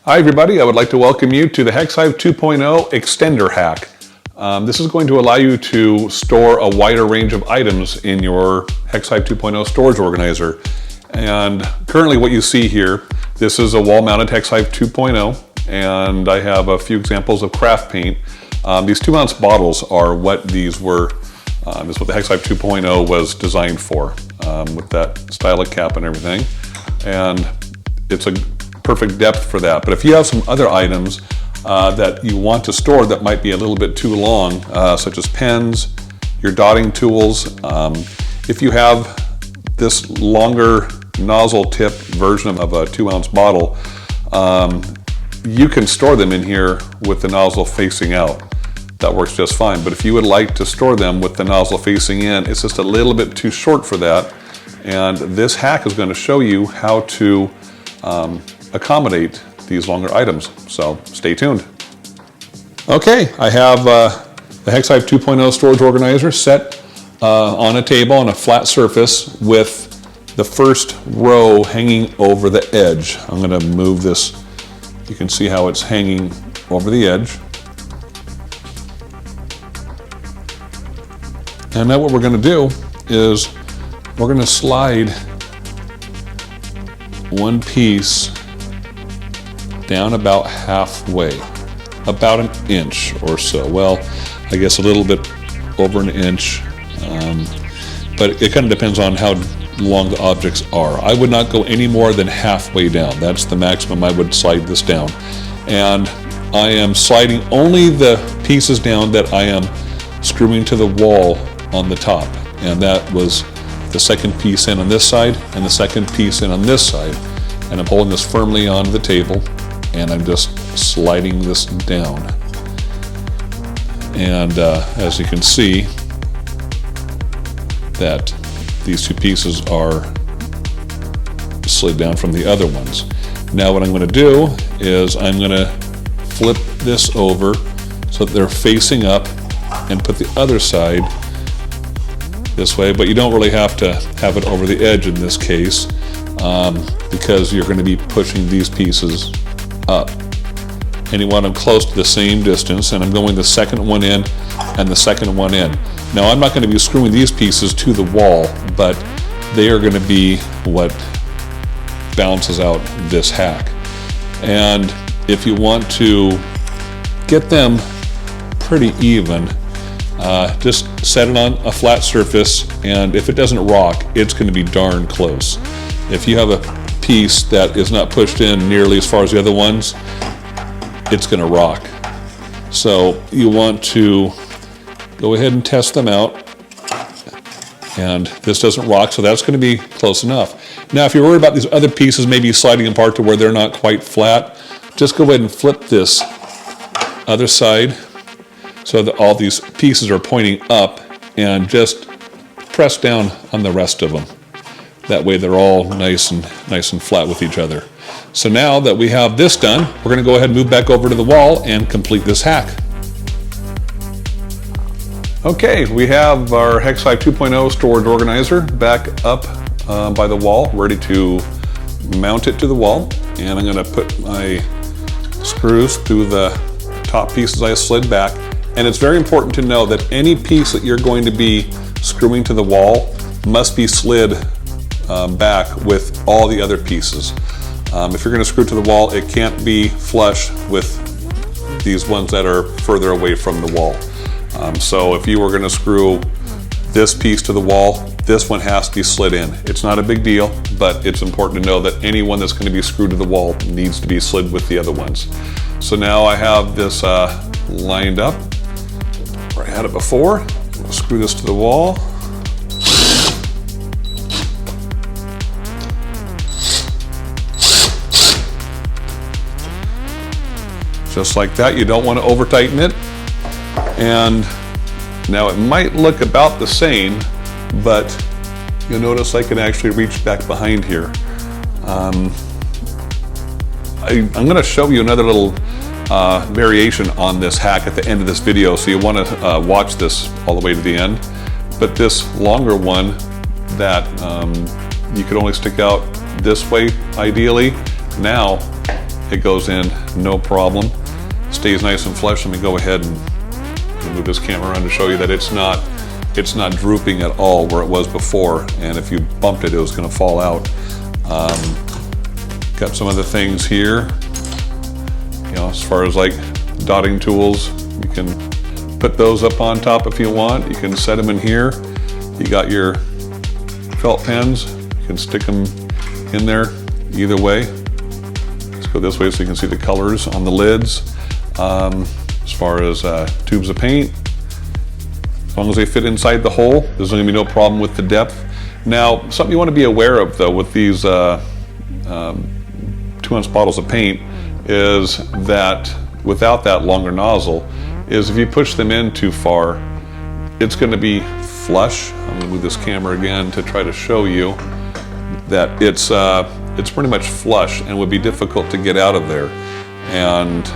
Hi everybody, I would like to welcome you to the Hex Hive 2.0 extender hack. This is going to allow you to store a wider range of items in your Hex Hive 2.0 storage organizer. And currently what you see here, this is a wall-mounted Hex Hive 2.0, and I have a few examples of craft paint. These 2-ounce bottles are what these were. This is what the Hex Hive 2.0 was designed for, with that stylic cap and everything. And it's a perfect depth for that. But if you have some other items that you want to store that might be a little bit too long, such as pens, your dotting tools, if you have this longer nozzle tip version of a 2-ounce bottle, you can store them in here with the nozzle facing out. That works just fine. But if you would like to store them with the nozzle facing in, it's just a little bit too short for that. And this hack is going to show you how to accommodate these longer items. So stay tuned. Okay, I have the Hex Hive 2.0 storage organizer set on a table on a flat surface with the first row hanging over the edge. I'm going to move this. You can see how it's hanging over the edge. And now what we're going to do is we're going to slide one piece down about halfway, about an inch or so. Well, I guess a little bit over an inch, but it kind of depends on how long the objects are. I would not go any more than halfway down. That's the maximum I would slide this down. And I am sliding only the pieces down that I am screwing to the wall on the top. And that was the second piece in on this side and the second piece in on this side. And I'm holding this firmly onto the table and I'm just sliding this down. And as you can see, that these two pieces are slid down from the other ones. Now what I'm going to do is I'm going to flip this over so that they're facing up and put the other side this way, but you don't really have to have it over the edge in this case, because you're going to be pushing these pieces up. And you want them close to the same distance, and I'm going the second one in and the second one in. Now I'm not going to be screwing these pieces to the wall, but they are going to be what balances out this hack. And if you want to get them pretty even, just set it on a flat surface, and if it doesn't rock, it's going to be darn close. If you have a piece that is not pushed in nearly as far as the other ones, it's going to rock. So you want to go ahead and test them out, and this doesn't rock, so that's going to be close enough. Now if you're worried about these other pieces maybe sliding apart to where they're not quite flat, just go ahead and flip this other side so that all these pieces are pointing up, and just press down on the rest of them. That way they're all nice and flat with each other. So now that we have this done, we're going to go ahead and move back over to the wall and complete this hack. Okay, we have our Hex Hive 2.0 storage organizer back up by the wall, ready to mount it to the wall. And I'm going to put my screws through the top pieces I slid back. And it's very important to know that any piece that you're going to be screwing to the wall must be slid back with all the other pieces. If you're going to screw to the wall, it can't be flush with these ones that are further away from the wall. So if you were going to screw this piece to the wall, this one has to be slid in. It's not a big deal, but it's important to know that any one that's going to be screwed to the wall needs to be slid with the other ones. So now I have this lined up where I had it before. I'll screw this to the wall. Just like that. You don't want to over tighten it. And now it might look about the same, but you'll notice I can actually reach back behind here. I'm going to show you another little variation on this hack at the end of this video, so you want to watch this all the way to the end. But this longer one that you could only stick out this way ideally, now it goes in no problem. Stays nice and flush. Let me go ahead and move this camera around to show you that it's not drooping at all where it was before, and if you bumped it, it was going to fall out. Got some other things here, you know, as far as like dotting tools. You can put those up on top if you want. You can set them in here. You got your felt pens. You can stick them in there either way. Let's go this way so you can see the colors on the lids. As far as tubes of paint, as long as they fit inside the hole, there's going to be no problem with the depth. Now, something you want to be aware of though with these 2-ounce bottles of paint is that without that longer nozzle, is if you push them in too far, it's going to be flush. I'm going to move this camera again to try to show you that it's pretty much flush and would be difficult to get out of there. And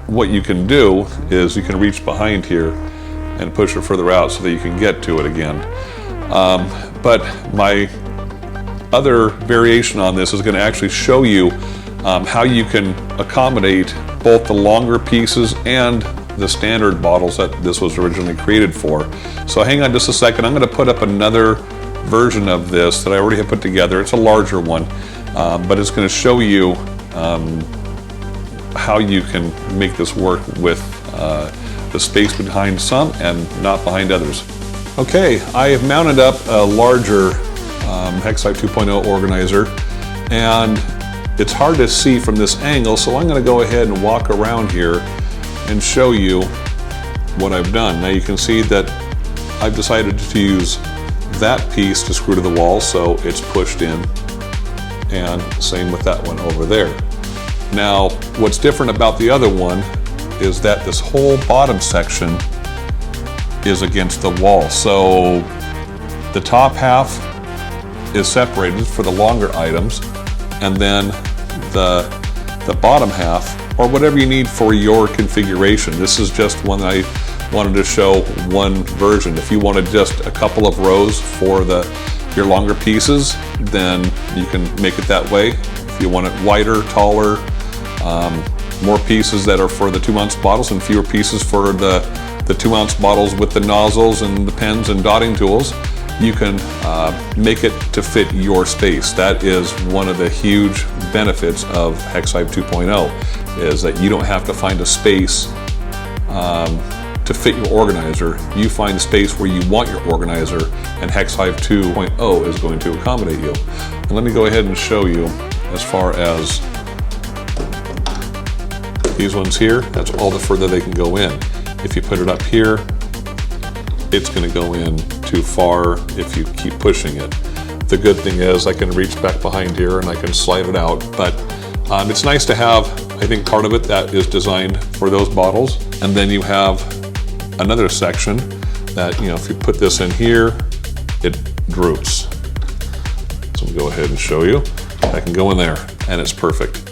what you can do is you can reach behind here and push it further out so that you can get to it again. But my other variation on this is going to actually show you how you can accommodate both the longer pieces and the standard bottles that this was originally created for. So hang on just a second. I'm going to put up another version of this that I already have put together. It's a larger one, but it's going to show you how you can make this work with the space behind some and not behind others. Okay, I have mounted up a larger Hex Hive 2.0 organizer, and it's hard to see from this angle, so I'm going to go ahead and walk around here and show you what I've done. Now you can see that I've decided to use that piece to screw to the wall, so it's pushed in, and same with that one over there. Now what's different about the other one is that this whole bottom section is against the wall, so the top half is separated for the longer items, and then the bottom half, or whatever you need for your configuration. This is just one that I wanted to show one version. If you wanted just a couple of rows for your longer pieces, then you can make it that way. If you want it wider, taller, more pieces that are for the 2-ounce bottles and fewer pieces for the 2-ounce bottles with the nozzles and the pens and dotting tools, you can make it to fit your space. That is one of the huge benefits of Hex Hive 2.0, is that you don't have to find a space to fit your organizer. You find the space where you want your organizer, and Hex Hive 2.0 is going to accommodate you. And let me go ahead and show you as far as these ones here. That's all the further they can go in. If you put it up here, it's going to go in too far if you keep pushing it. The good thing is I can reach back behind here and I can slide it out, but it's nice to have, I think, part of it that is designed for those bottles, and then you have another section that, you know, if you put this in here, it droops. So I'll go ahead and show you. I can go in there and it's perfect.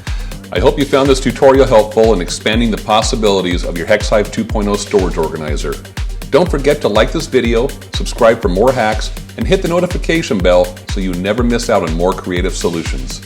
I hope you found this tutorial helpful in expanding the possibilities of your Hex Hive 2.0 storage organizer. Don't forget to like this video, subscribe for more hacks, and hit the notification bell so you never miss out on more creative solutions.